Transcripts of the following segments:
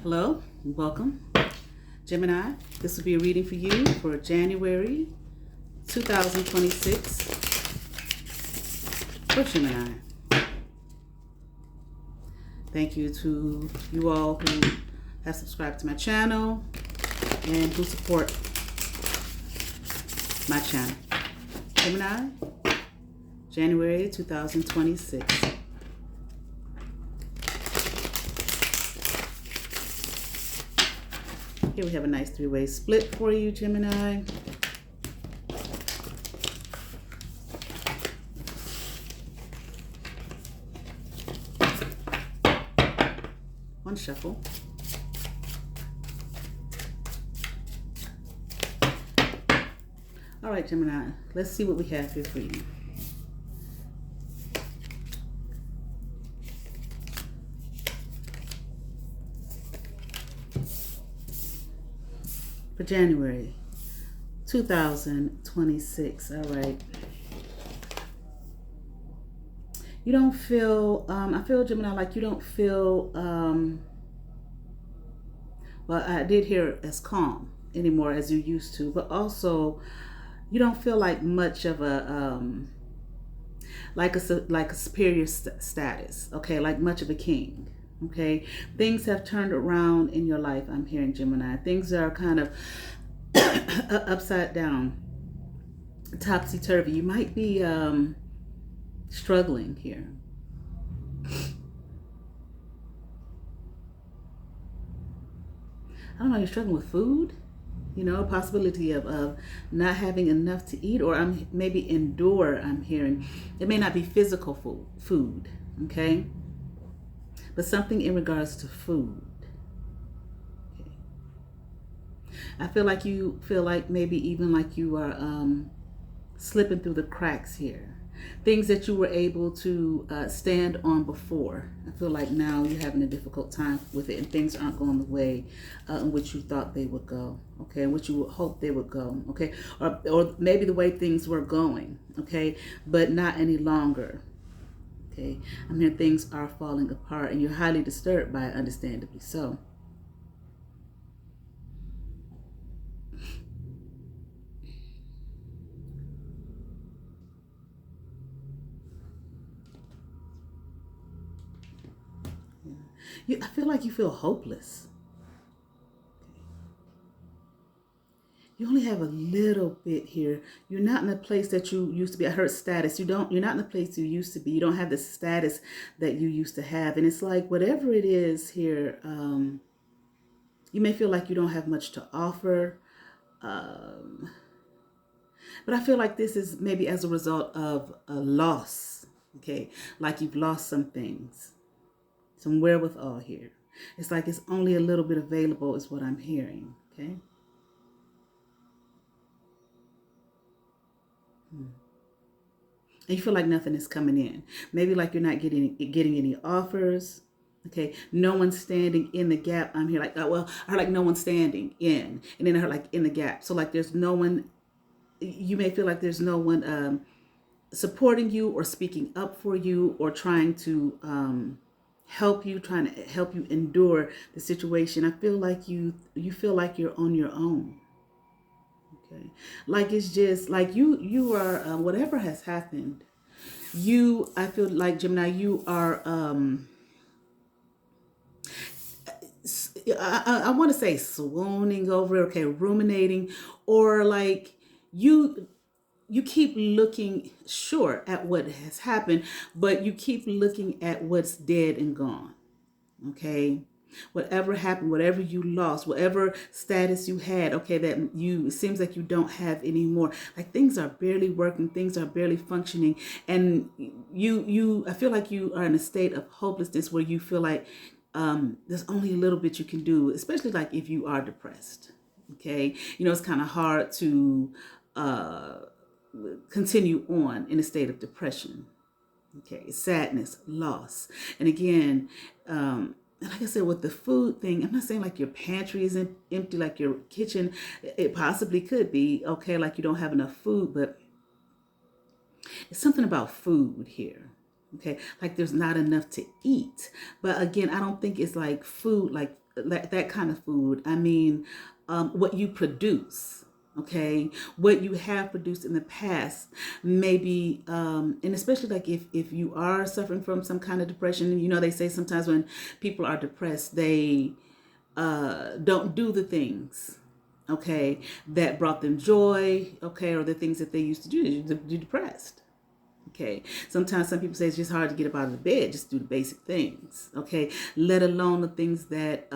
Hello, welcome. Gemini, this will be a reading for you for January 2026 for Gemini. Thank you to you all who have subscribed to my channel and who support my channel. Gemini, January 2026. Here we have a nice three-way split for you, Gemini. One shuffle. All right, Gemini, let's see what we have here for you. For January 2026. All right. You don't feel, I feel, Gemini, like you don't feel, well, I did hear as calm anymore as you used to, but also you don't feel like much of a, like a superior status, okay, like much of a king. Okay, things have turned around in your life. I'm hearing, Gemini. Things are kind of upside down, topsy-turvy. You might be struggling here. I don't know, you're struggling with food, you know, a possibility of not having enough to eat, or maybe endure, I'm hearing. It may not be physical food, okay? But something in regards to food. Okay. I feel like you feel like maybe even like you are slipping through the cracks here. Things that you were able to stand on before. I feel like now you're having a difficult time with it, and things aren't going the way in which you thought they would go, okay, in which you would hope they would go, okay, or maybe the way things were going, okay, but not any longer. Okay, I'm hearing things are falling apart and you're highly disturbed by it, understandably so. Yeah. I feel like you feel hopeless. You only have a little bit here. You're not in the place that you used to be. I heard status. You're not in the place you used to be. You don't have the status that you used to have. And it's like whatever it is here, you may feel like you don't have much to offer. But I feel like this is maybe as a result of a loss. Okay, like you've lost some things, some wherewithal here. It's like it's only a little bit available is what I'm hearing. Okay. And you feel like nothing is coming in. Maybe like you're not getting any offers. Okay, no one's standing in the gap. I'm here like, well, I heard like no one's standing in, and then I heard like in the gap. So like there's no one. You may feel like there's no one supporting you or speaking up for you or trying to trying to help you endure the situation. I feel like you feel like you're on your own. Okay. Like it's just like you are whatever has happened. I feel like, Gemini, you are I want to say swooning over it, okay, ruminating, or like you keep looking sure at what has happened, but you keep looking at what's dead and gone. Okay, whatever happened, whatever you lost, whatever status you had, okay, that it seems like you don't have anymore. Like things are barely working, things are barely functioning, and I feel like you are in a state of hopelessness where you feel like there's only a little bit you can do, especially like if you are depressed. Okay, you know, it's kind of hard to continue on in a state of depression. Okay, sadness, loss. And again, like I said, with the food thing, I'm not saying like your pantry is empty, like your kitchen, it possibly could be, okay, like you don't have enough food, but it's something about food here. Okay, like there's not enough to eat. But again, I don't think it's like food, like that kind of food. I mean, what you produce. Okay, what you have produced in the past, maybe, and especially like if you are suffering from some kind of depression, you know, they say sometimes when people are depressed, they don't do the things, okay, that brought them joy, okay, or the things that they used to do. You're depressed. Okay. Sometimes some people say it's just hard to get up out of the bed, just do the basic things. Okay. Let alone the things that,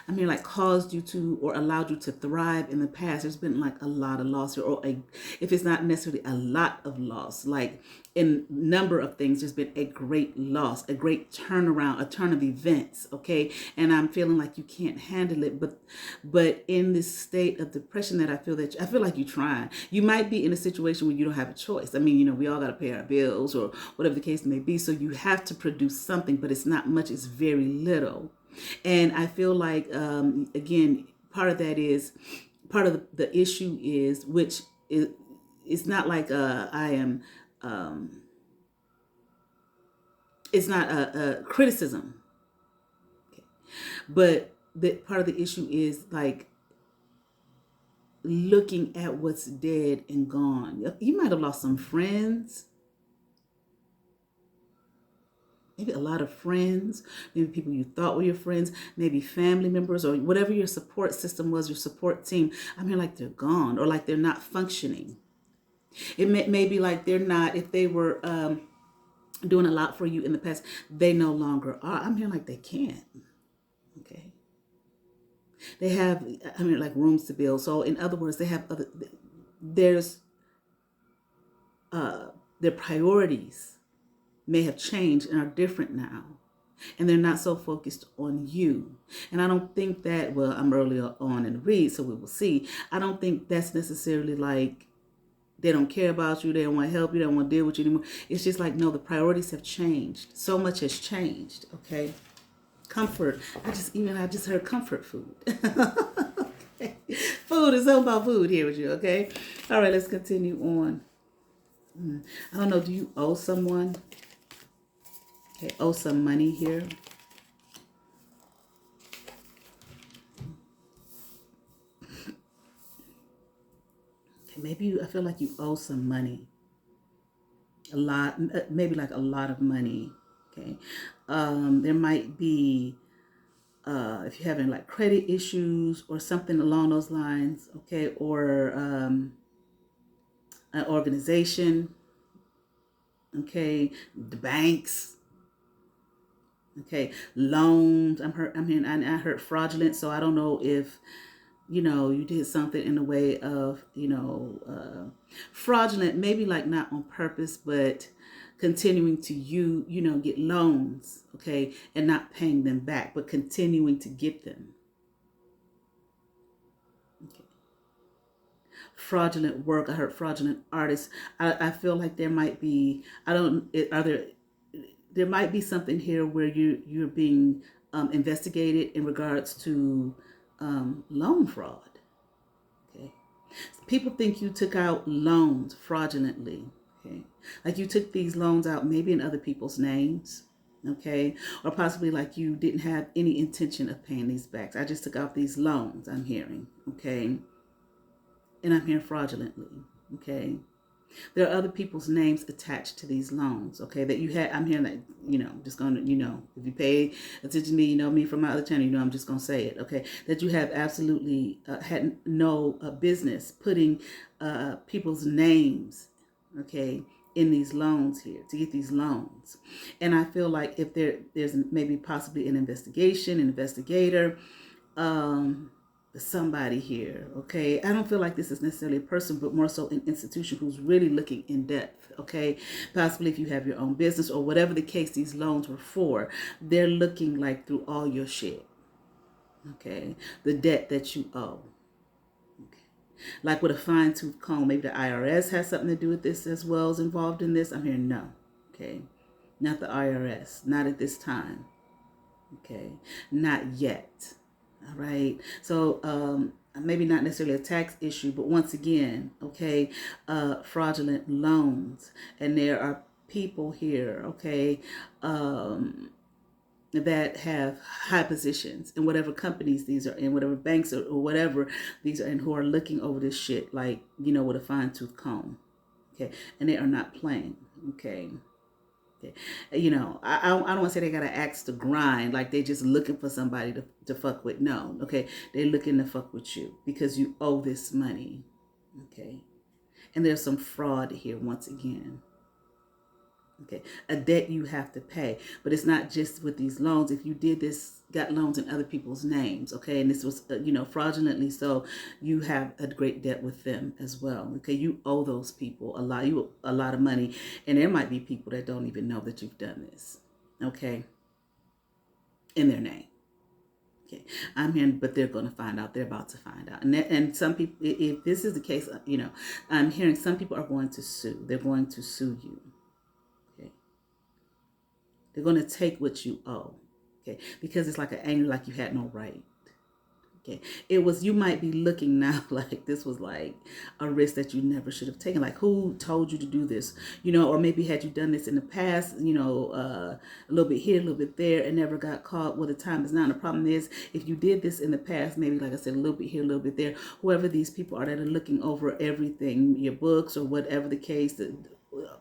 like caused you to or allowed you to thrive in the past. There's been like a lot of loss, if it's not necessarily a lot of loss, like in number of things, there's been a great loss, a great turnaround, a turn of events. Okay. And I'm feeling like you can't handle it, but in this state of depression that I feel like you're trying. You might be in a situation where you don't have a choice. I mean, you know, we all got to pay our bills or whatever the case may be. So you have to produce something, but it's not much. It's very little. And I feel like, again, part of the issue is, which is, it's not like I am, it's not a criticism, okay. But the part of the issue is like looking at what's dead and gone. You might have lost some friends, maybe a lot of friends, maybe people you thought were your friends, maybe family members, or whatever your support system was, your support team. I mean, like they're gone or like they're not functioning. It may be like they're not, if they were doing a lot for you in the past, they no longer are. I'm here like they can't. Okay. They have, like rooms to build. So in other words, there's, their priorities may have changed and are different now. And they're not so focused on you. And I don't think that, well, I'm earlier on in the read, so we will see. I don't think that's necessarily like they don't care about you, they don't want to help you, they don't want to deal with you anymore. It's just like, no, the priorities have changed. So much has changed, okay? Comfort. I just heard comfort food. Okay. Food is something about food here with you, okay? All right, let's continue on. I don't know, do you owe someone? Okay, owe some money here. Okay, maybe I feel like you owe some money. A lot, maybe like a lot of money. Okay. There might be, if you're having like credit issues or something along those lines, okay, or an organization, okay, the banks, okay, loans. I heard fraudulent, so I don't know if, you know, you did something in the way of, fraudulent, maybe like not on purpose, but continuing to get loans, okay, and not paying them back, but continuing to get them. Okay. Fraudulent work. I heard fraudulent artists. I feel like there might be, there might be something here where you're being investigated in regards to loan fraud. Okay. People think you took out loans fraudulently. Okay. Like you took these loans out maybe in other people's names. Okay. Or possibly like you didn't have any intention of paying these back. I just took out these loans, I'm hearing. Okay. And I'm hearing fraudulently. Okay. There are other people's names attached to these loans, okay, that you had. I'm hearing that, just going to, if you pay attention to me, you know me from my other channel, I'm just going to say it, okay, that you have absolutely had no business putting people's names, okay, in these loans here to get these loans. And I feel like if there's maybe possibly an investigator, somebody here, okay? I don't feel like this is necessarily a person, but more so an institution who's really looking in depth, okay? Possibly if you have your own business or whatever the case these loans were for, they're looking like through all your shit, okay? The debt that you owe. Okay. Like with a fine-tooth comb, maybe the IRS has something to do with this as well as involved in this. I'm hearing no, okay? Not the IRS, not at this time, okay? Not yet. All right. So maybe not necessarily a tax issue, but once again, okay, fraudulent loans. And there are people here, okay, that have high positions in whatever companies these are in, whatever banks or whatever these are in, who are looking over this shit like, with a fine tooth comb. Okay. And they are not playing. Okay. Okay. I don't want to say they got to axe to grind, like they just looking for somebody to fuck with. No. Okay. They're looking to fuck with you because you owe this money. Okay. And there's some fraud here once again. Okay, a debt you have to pay. But it's not just with these loans. If you did this, got loans in other people's names, okay, and this was, fraudulently so, you have a great debt with them as well. Okay, you owe those people a lot of money. And there might be people that don't even know that you've done this, okay, in their name. Okay, I'm hearing, but they're going to find out. They're about to find out. And some people, if this is the case, I'm hearing some people are going to sue. They're going to sue you. They're going to take what you owe, okay? Because it's like an anger, like you had no right, okay? You might be looking now like this was like a risk that you never should have taken. Like, who told you to do this? Or maybe had you done this in the past, a little bit here, a little bit there, and never got caught. Well, the time is now. And the problem is, if you did this in the past, maybe, like I said, a little bit here, a little bit there, whoever these people are that are looking over everything, your books or whatever the case,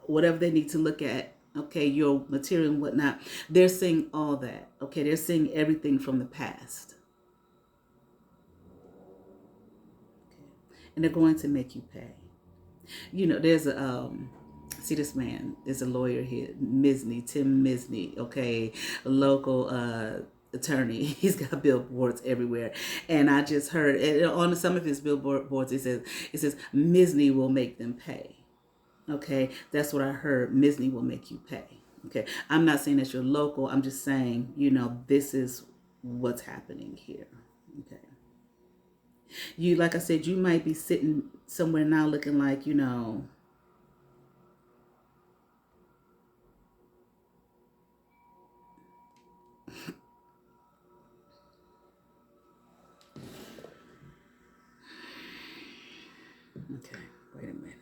whatever they need to look at, okay, your material and whatnot, they're seeing all that. Okay, they're seeing everything from the past. Okay. And they're going to make you pay. There's see, this man is a lawyer here, Tim Misny, okay, a local attorney. He's got billboards everywhere. And I just heard on some of his billboards, it says Misny will make them pay. Okay, that's what I heard. Misny will make you pay. Okay, I'm not saying that you're local. I'm just saying, this is what's happening here. Okay, like I said, you might be sitting somewhere now looking like, Okay, wait a minute.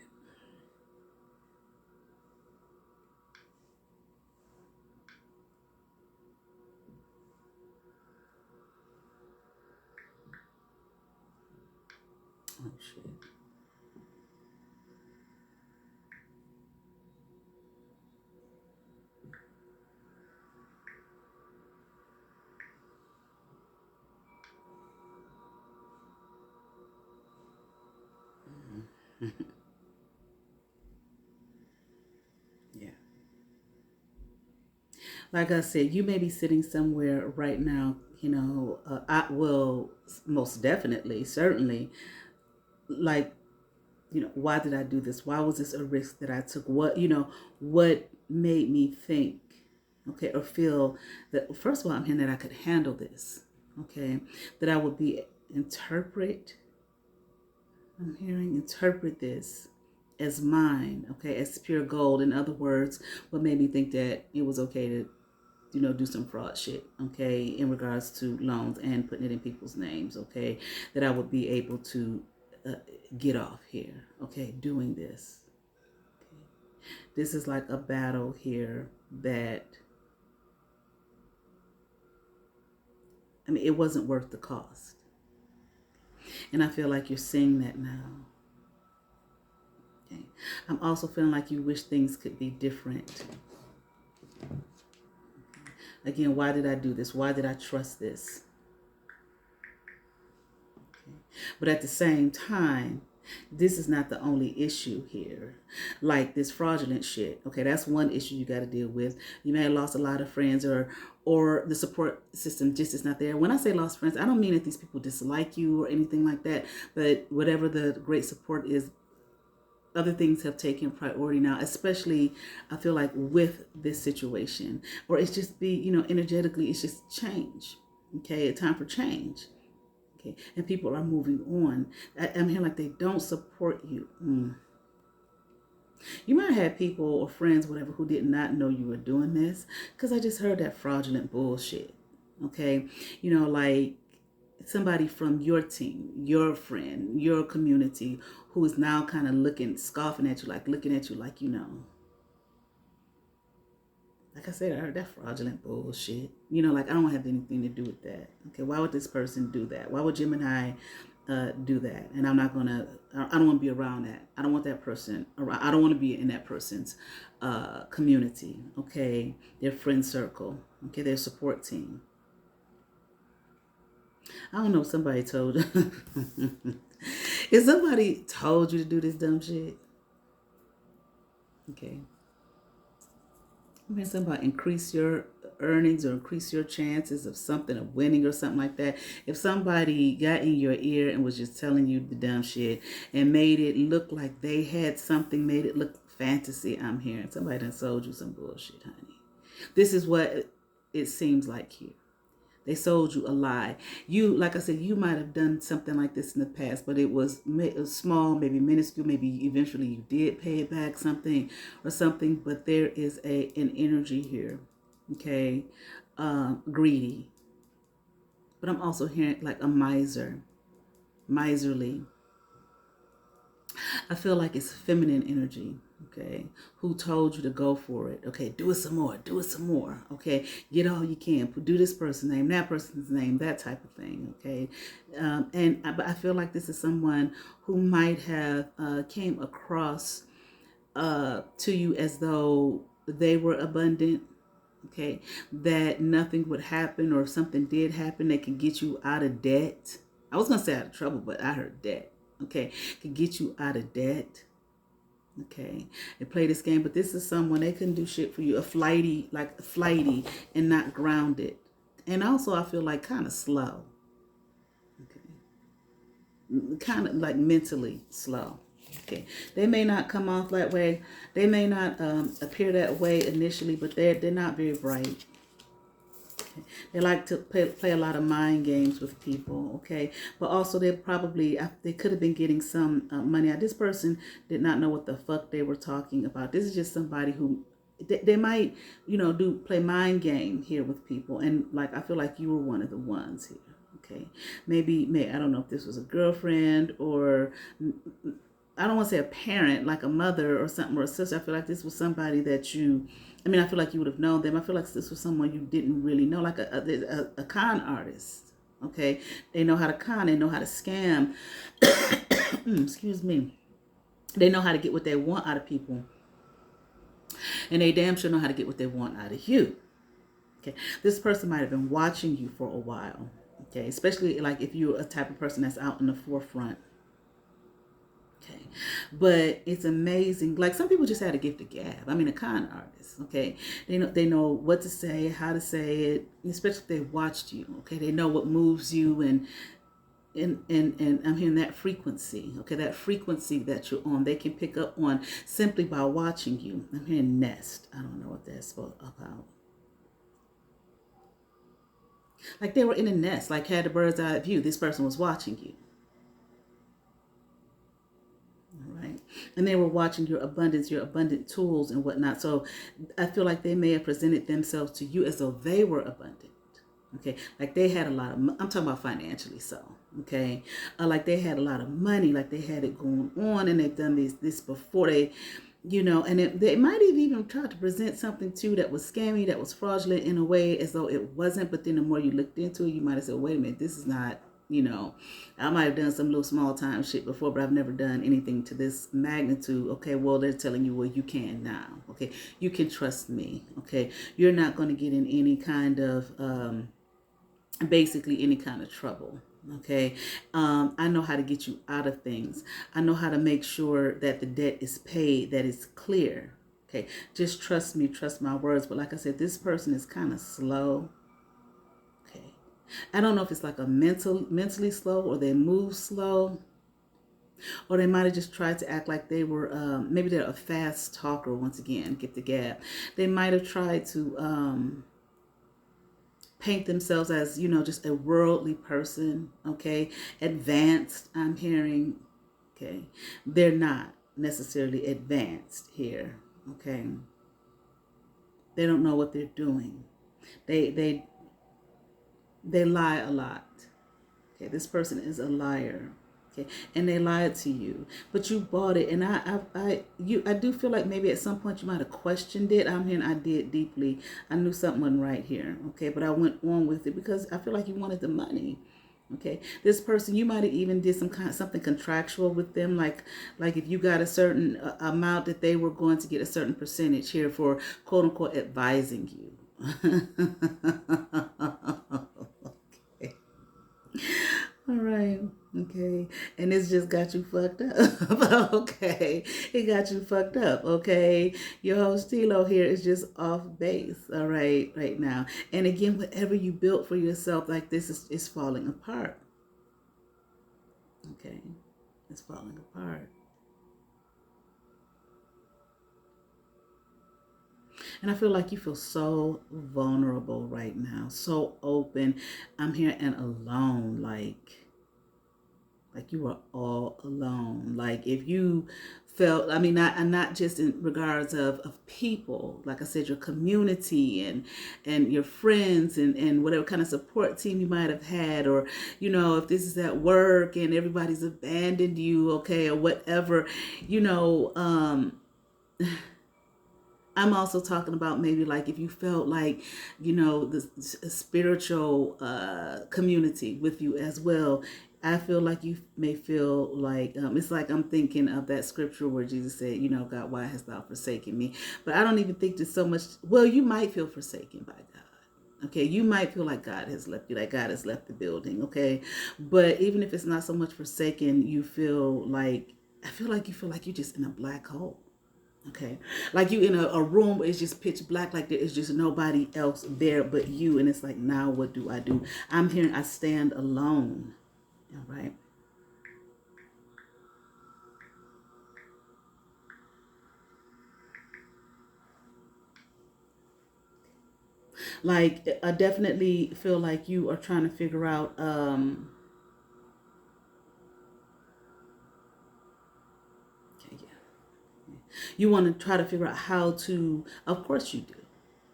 Oh, shit. Yeah. Like I said, you may be sitting somewhere right now, I will most definitely, certainly, like, why did I do this? Why was this a risk that I took? What made me think, okay, or feel that, first of all, I'm hearing that I could handle this, okay, that I would interpret this as mine, okay, as pure gold. In other words, what made me think that it was okay to, do some fraud shit, okay, in regards to loans and putting it in people's names, okay, that I would be able to get off here, okay, doing this. Okay. This is like a battle here that, it wasn't worth the cost. And I feel like you're seeing that now. Okay. I'm also feeling like you wish things could be different. Again, why did I do this? Why did I trust this? Okay. But at the same time, this is not the only issue here. Like this fraudulent shit. Okay, that's one issue you got to deal with. You may have lost a lot of friends, or the support system just is not there. When I say lost friends, I don't mean that these people dislike you or anything like that. But whatever the great support is, other things have taken priority now, especially I feel like with this situation, or it's just energetically, it's just change. Okay, a time for change. Okay, and people are moving on. I'm hearing like they don't support you. You might have people or friends, whatever, who did not know you were doing this, because I just heard that fraudulent bullshit. Okay, like somebody from your team, your friend, your community, who is now kind of scoffing at you, like looking at you like, Like I said, I heard that fraudulent bullshit. You know, like I don't have anything to do with that. Okay, why would this person do that? Why would Gemini do that? And I'm not gonna. I don't want to be around that. I don't want that person around. I don't want to be in that person's community. Okay, their friend circle. Okay, their support team. I don't know if somebody told you. If somebody told you to do this dumb shit, okay. I mean, something about increase your earnings or increase your chances of something, of winning or something like that. If somebody got in your ear and was just telling you the dumb shit and made it look like they had something, made it look fantasy, I'm hearing somebody done sold you some bullshit, honey. This is what it seems like here. They sold you a lie. You, like I said, you might have done something like this in the past, but it was small, maybe minuscule. Maybe eventually you did pay it back something or something. But there is an energy here, okay, greedy. But I'm also hearing like a miserly. I feel like it's feminine energy, okay? Who told you to go for it? Okay, do it some more, do it some more, okay? Get all you can. Do this person's name, that person's name, that type of thing, okay? But I feel like this is someone who might have came across to you as though they were abundant, okay? That nothing would happen, or if something did happen, they can get you out of debt. I was going to say out of trouble, but I heard debt. Okay, can get you out of debt. Okay, they play this game, but this is someone they couldn't do shit for you. A flighty, like flighty and not grounded. And also I feel like kind of slow. Okay, kind of like mentally slow. Okay, they may not come off that way. They may not appear that way initially, but they're not very bright. They like to play a lot of mind games with people, okay? But also they could have been getting some money out. This person did not know what the fuck they were talking about. This is just somebody who, they might, play mind game here with people. And like, I feel like you were one of the ones here, okay? Maybe, I don't know if this was a girlfriend or, I don't want to say a parent, like a mother or something, or a sister. I feel like this was somebody that I feel like you would have known them. I feel like this was someone you didn't really know, like a con artist. Okay, they know how to con, they know how to scam. Excuse me. They know how to get what they want out of people, and they damn sure know how to get what they want out of you. Okay, this person might have been watching you for a while. Okay, especially like if you're a type of person that's out in the forefront. Okay, but it's amazing. Like some people just had a gift of gab. I mean, a con artist. Okay, they know what to say, how to say it. Especially if they watched you. Okay, they know what moves you, and I'm hearing that frequency. Okay, that frequency that you're on, they can pick up on simply by watching you. I'm hearing nest. I don't know what that's about. Like they were in a nest, like had a bird's eye view. This person was watching you. Right. And they were watching your abundance, your abundant tools and whatnot. So I feel like they may have presented themselves to you as though they were abundant. Okay. Like they had a lot of, I'm talking about financially. So, okay. Like they had a lot of money, like they had it going on and they've done this before and they might have even tried to present something too that was scammy, that was fraudulent in a way as though it wasn't. But then the more you looked into it, you might have said, wait a minute, this is not, I might have done some little small time shit before, but I've never done anything to this magnitude. Okay, well, they're telling you, well, you can now. Okay, you can trust me. Okay, you're not going to get in any kind of, basically any kind of trouble. Okay, I know how to get you out of things. I know how to make sure that the debt is paid, that it's clear. Okay, just trust me, trust my words. But like I said, this person is kind of slow. I don't know if it's like a mentally slow, or they move slow, or they might have just tried to act like they were, maybe they're a fast talker once again, get the gap. They might have tried to paint themselves as, just a worldly person, okay? Advanced, I'm hearing, okay? They're not necessarily advanced here, okay? They don't know what they're doing. They lie a lot. Okay, this person is a liar. Okay, and they lied to you, but you bought it, and I do feel like maybe at some point you might have questioned it. I'm hearing I did deeply. I knew something wasn't right here. Okay, but I went on with it because I feel like you wanted the money. Okay, this person, you might have even did something contractual with them, like if you got a certain amount that they were going to get a certain percentage here for quote unquote advising you. Okay. All right. Okay. And it's just got you fucked up. Okay. It got you fucked up. Okay. Your whole stilo here is just off base. All right. Right now. And again, whatever you built for yourself like this is falling apart. Okay. It's falling apart. And I feel like you feel so vulnerable right now. So open. I'm here and alone. Like you are all alone. Like if you felt, I mean, not just in regards of people, like I said, your community and your friends and whatever kind of support team you might have had, or, you know, if this is at work and everybody's abandoned you, okay, or whatever, you know, I'm also talking about maybe like if you felt like, you know, the spiritual community with you as well. I feel like you may feel like, it's like I'm thinking of that scripture where Jesus said, you know, God, why hast thou forsaken me? But I don't even think there's so much, well, you might feel forsaken by God. Okay, you might feel like God has left you, like God has left the building, okay? But even if it's not so much forsaken, you feel like, I feel like you feel like you're just in a black hole. Okay, like you in a room where it's just pitch black, like there is just nobody else there but you, and it's like, now what do I do? I'm hearing I stand alone. All right. Like I definitely feel like you are trying to figure out. Okay, yeah. You want to try to figure out how to. Of course you do.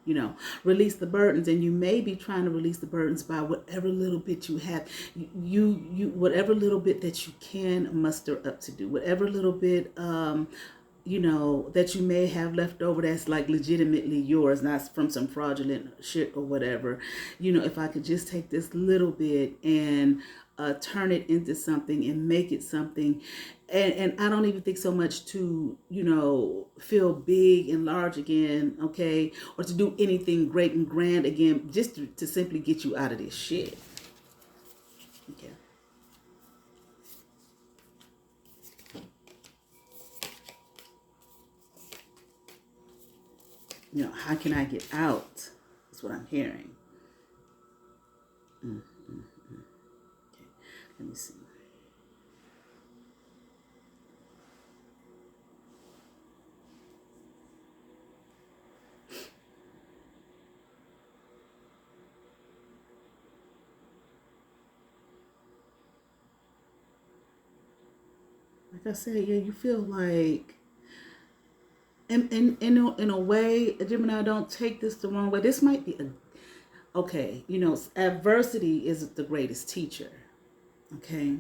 You know, release the burdens, and you may be trying to release the burdens by whatever little bit you have, you whatever little bit that you can muster up to do, whatever little bit you know, that you may have left over that's like legitimately yours, not from some fraudulent shit or whatever. You know, if I could just take this little bit and turn it into something and make it something. And I don't even think so much to, you know, feel big and large again, okay, or to do anything great and grand again, just to simply get you out of this shit. Okay. You know, how can I get out? That's what I'm hearing. Okay, let me see. Like I said, yeah, you feel like, in a way, Gemini, don't take this the wrong way. This might be okay. You know, adversity is the greatest teacher. Okay.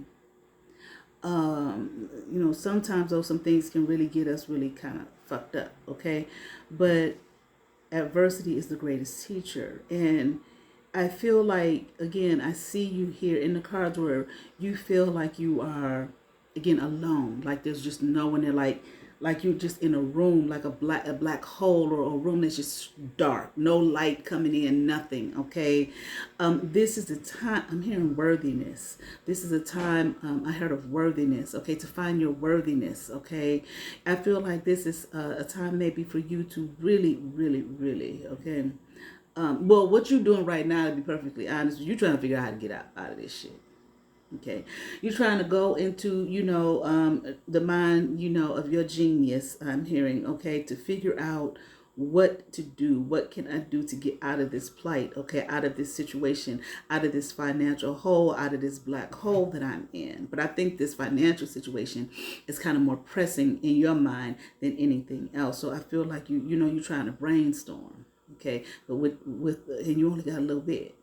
You know, sometimes though some things can really get us really kind of fucked up. Okay, but adversity is the greatest teacher, and I feel like, again, I see you here in the cards where you feel like you are, again, alone. Like there's just no one there. Like you're just in a room, like a black hole, or a room that's just dark, no light coming in, nothing. Okay, this is the time. I'm hearing worthiness. This is a time. I heard of worthiness. Okay, to find your worthiness. Okay, I feel like this is a time maybe for you to really, really, really. Okay. Well, what you're doing right now, to be perfectly honest, you're trying to figure out how to get out of this shit. Okay, you're trying to go into, you know, the mind, you know, of your genius. I'm hearing, okay, to figure out what to do. What can I do to get out of this plight? Okay, out of this situation, out of this financial hole, out of this black hole that I'm in. But I think this financial situation is kind of more pressing in your mind than anything else. So I feel like you know, you're trying to brainstorm. Okay, but with and you only got a little bit.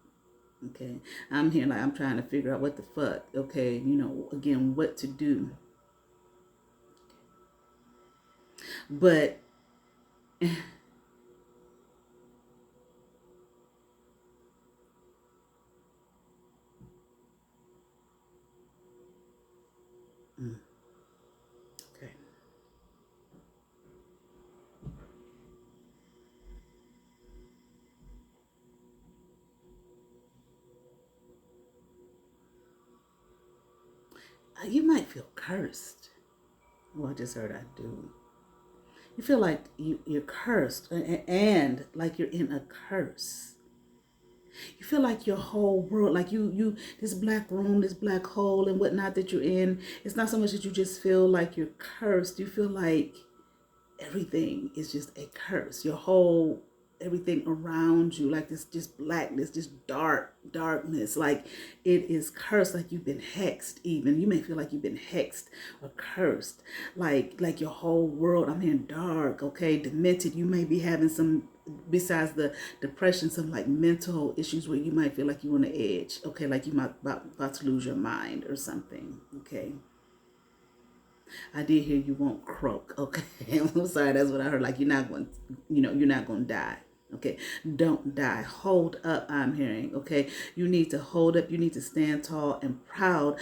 Okay, I'm here like I'm trying to figure out what the fuck. Okay, again, what to do. But okay, you might feel cursed. Well, I just heard I do. You feel like you're cursed, and like you're in a curse. You feel like your whole world, like this black room, this black hole and whatnot that you're in, it's not so much that you just feel like you're cursed. You feel like everything is just a curse. Your whole, everything around you, like this just blackness, just darkness, like it is cursed, like you've been hexed. Even you may feel like you've been hexed or cursed, like your whole world, I'm hearing dark, okay, demented. You may be having some, besides the depression, some like mental issues where you might feel like you're on the edge, okay, like you might about to lose your mind or something, okay. I did hear you won't croak. Okay. I'm sorry, that's what I heard. Like you're not going to die. Okay. Don't die. Hold up, I'm hearing. Okay. You need to hold up. You need to stand tall and proud.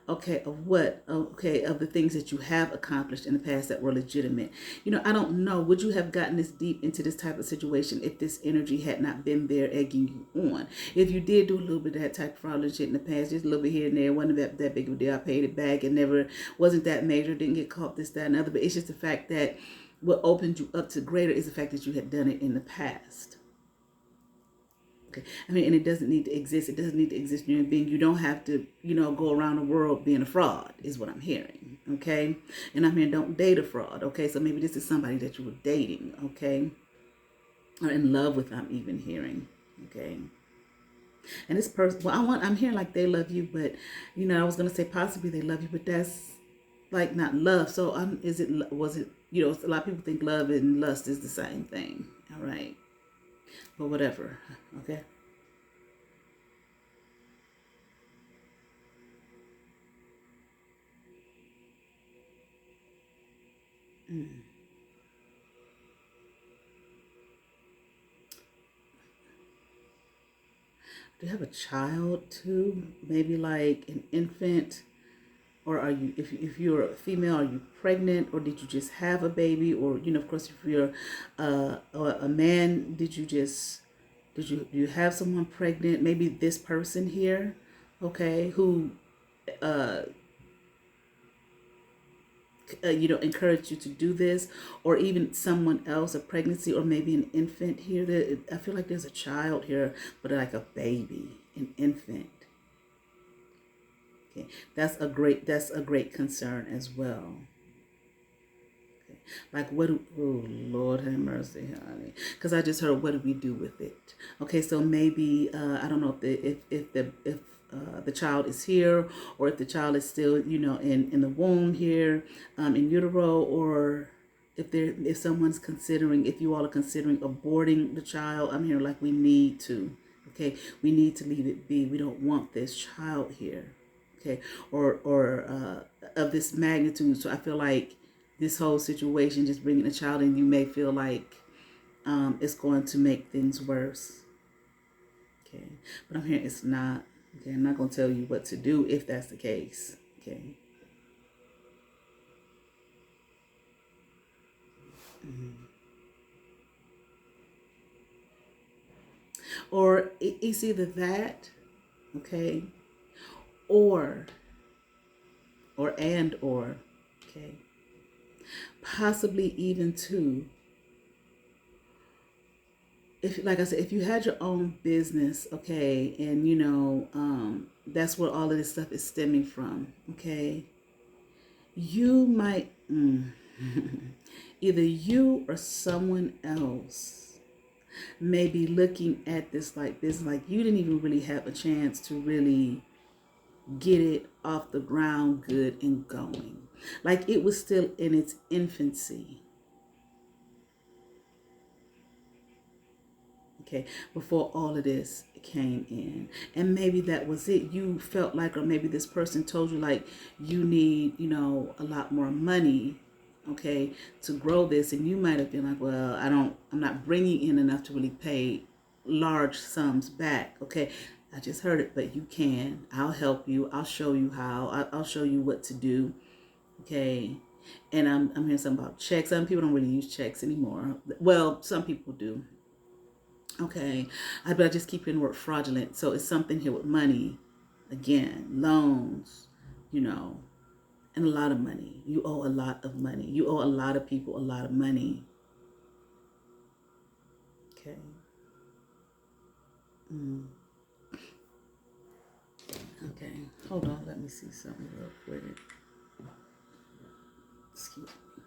Okay, of what? Okay, of the things that you have accomplished in the past that were legitimate. I don't know. Would you have gotten this deep into this type of situation if this energy had not been there egging you on? If you did do a little bit of that type of fraudulent shit in the past, just a little bit here and there, wasn't that big of a deal. I paid it back and never wasn't that major, didn't get caught, this, that, and other. But it's just the fact that what opened you up to greater is the fact that you had done it in the past. Okay. I mean, and it doesn't need to exist. It doesn't need to exist in your being. You don't have to, go around the world being a fraud, is what I'm hearing. Okay. And I'm hearing don't date a fraud. Okay. So maybe this is somebody that you were dating. Okay. Or in love with, I'm even hearing. Okay. And this person, well, I'm hearing like they love you, but, I was going to say possibly they love you, but that's like not love. So was it, a lot of people think love and lust is the same thing. All right. But whatever. Okay. Do you have a child too? Maybe like an infant, or are you? If you're a female, are you pregnant, or did you just have a baby, or of course, if you're a man, did you have someone pregnant? Maybe this person here, okay, who uh, encourage you to do this, or even someone else, a pregnancy, or maybe an infant here. That I feel like there's a child here, but like a baby, an infant. Okay, that's a great concern as well. Okay. Like what? Oh Lord have mercy, honey. Because I just heard, what do we do with it? Okay, so maybe I don't know if the child is here, or if the child is still in the womb here, in utero, or if someone's considering, if you all are considering aborting the child. I'm here like we need to. Okay, we need to leave it be. We don't want this child here. Okay, or of this magnitude. So I feel like this whole situation, just bringing a child in, you may feel like it's going to make things worse. Okay, but I'm hearing it's not. Okay, I'm not going to tell you what to do if that's the case. Okay. Or it's either that, okay, or or, okay, possibly even two. If, like I said, if you had your own business, okay, and that's where all of this stuff is stemming from, okay, you might either you or someone else may be looking at this like business, like you didn't even really have a chance to really get it off the ground good and going, like it was still in its infancy. Okay, before all of this came in. And maybe that was it. You felt like, or maybe this person told you like you need, a lot more money, okay, to grow this. And you might have been like, well, I'm not bringing in enough to really pay large sums back. Okay, I just heard it, but you can. I'll help you. I'll show you how. I'll show you what to do. Okay. And I'm hearing something about checks. Some people don't really use checks anymore. Well, some people do. Okay. But I just keep hearing the word fraudulent. So it's something here with money. Again, loans, and a lot of money. You owe a lot of money. You owe a lot of people a lot of money. Okay. Okay. Hold on. Let me see something real quick. Excuse me.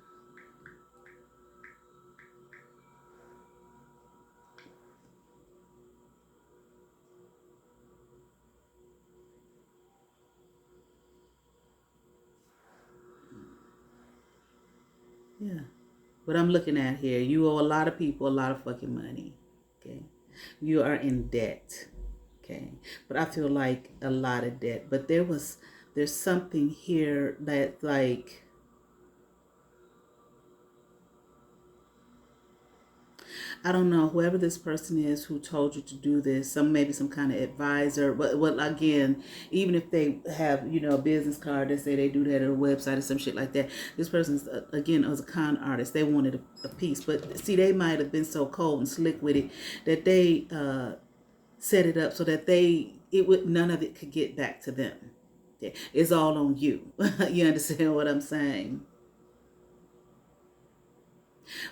Yeah. What I'm looking at here, you owe a lot of people a lot of fucking money. Okay. You are in debt. Okay. But I feel like a lot of debt. But there's something here that like, I don't know, whoever this person is who told you to do this, maybe some kind of advisor, but again, even if they have, a business card that say they do that at a website or some shit like that, this person's, again, was a con artist. They wanted a piece, but see, they might have been so cold and slick with it that they set it up so that none of it could get back to them. Okay. It's all on you. You understand what I'm saying?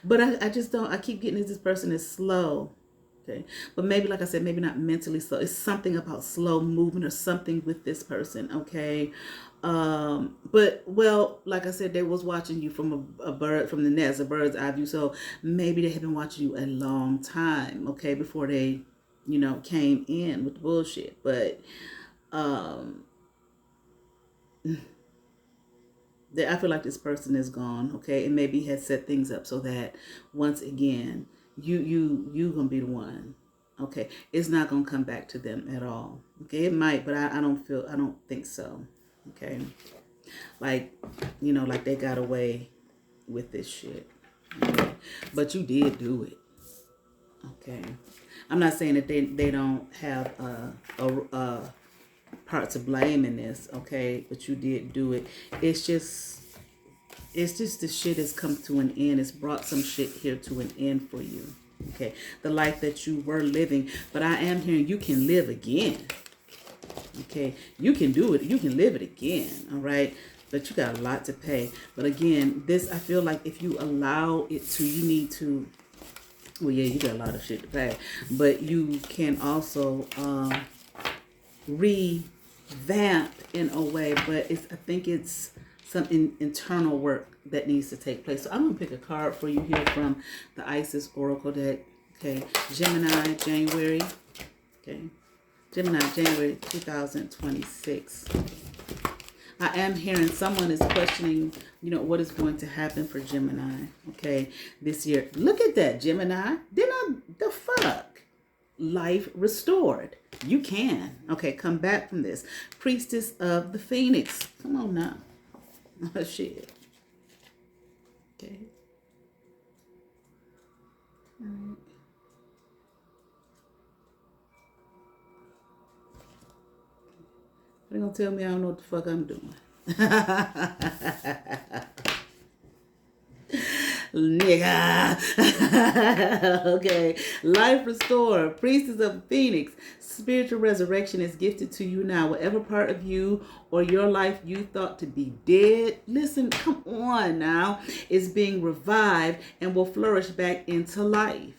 But I just don't, I keep getting this person is slow. Okay. But maybe, like I said, maybe not mentally slow. It's something about slow movement or something with this person. Okay. But well, like I said, they was watching you from a bird, from the nest, a bird's eye view. So maybe they have been watching you a long time. Okay. Before they, came in with the bullshit. But, I feel like this person is gone, okay, and maybe has set things up so that once again you gonna be the one, okay. It's not gonna come back to them at all, okay. It might, but I don't think so, okay. Like like they got away with this shit, okay? But you did do it, okay. I'm not saying that they don't have a part to blame in this, okay, but you did do it. It's just the shit has come to an end. It's brought some shit here to an end for you, okay. The life that you were living, but I am hearing you can live again, okay. You can do it. You can live it again, all right. But you got a lot to pay. But again, this, I feel like if you allow it to, you need to, well, yeah, you got a lot of shit to pay, but you can also revamp in a way, but I think it's some internal work that needs to take place. So I'm gonna pick a card for you here from the Isis Oracle deck. Okay, Gemini, January. Okay, Gemini, January 2026. I am hearing someone is questioning, what is going to happen for Gemini, okay, this year. Look at that, Gemini. The fuck? Life restored. You can. Okay, come back from this. Priestess of the Phoenix. Come on now. Oh, shit. Okay. All right. They're going to tell me I don't know what the fuck I'm doing. Nigga. Okay. Life restored. Priestess of Phoenix. Spiritual resurrection is gifted to you now. Whatever part of you or your life you thought to be dead, listen, come on now, is being revived and will flourish back into life.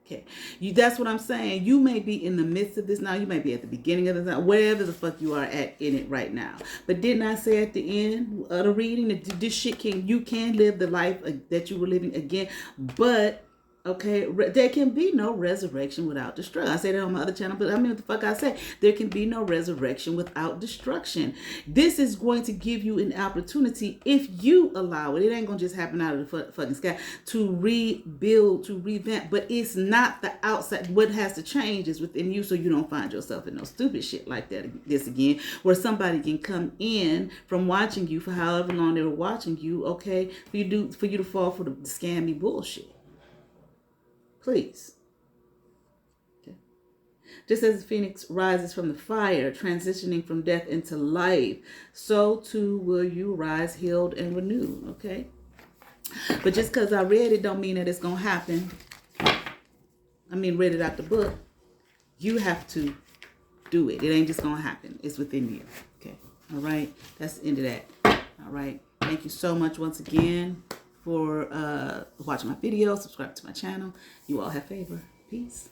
Okay, that's what I'm saying. You may be in the midst of this now. You may be at the beginning of this now, wherever the fuck you are at in it right now. But didn't I say at the end of the reading that this shit you can live the life that you were living again, but Okay, there can be no resurrection without destruction. I say that on my other channel, but I mean what the fuck I say. There can be no resurrection without destruction. This is going to give you an opportunity, if you allow it. It ain't gonna just happen out of the fucking sky, to rebuild, to revamp. But it's not the outside. What has to change is within you, so you don't find yourself in no stupid shit like this again, where somebody can come in from watching you for however long they were watching you. Okay, for you to fall for the scammy bullshit. Please. Okay. Just as the phoenix rises from the fire, transitioning from death into life, so too will you rise healed and renewed. Okay. But just because I read it don't mean that it's going to happen. I mean, read it out the book. You have to do it. It ain't just going to happen. It's within you. Okay. All right. That's the end of that. All right. Thank you so much once again for watching my video. Subscribe to my channel. You all have favor. Peace.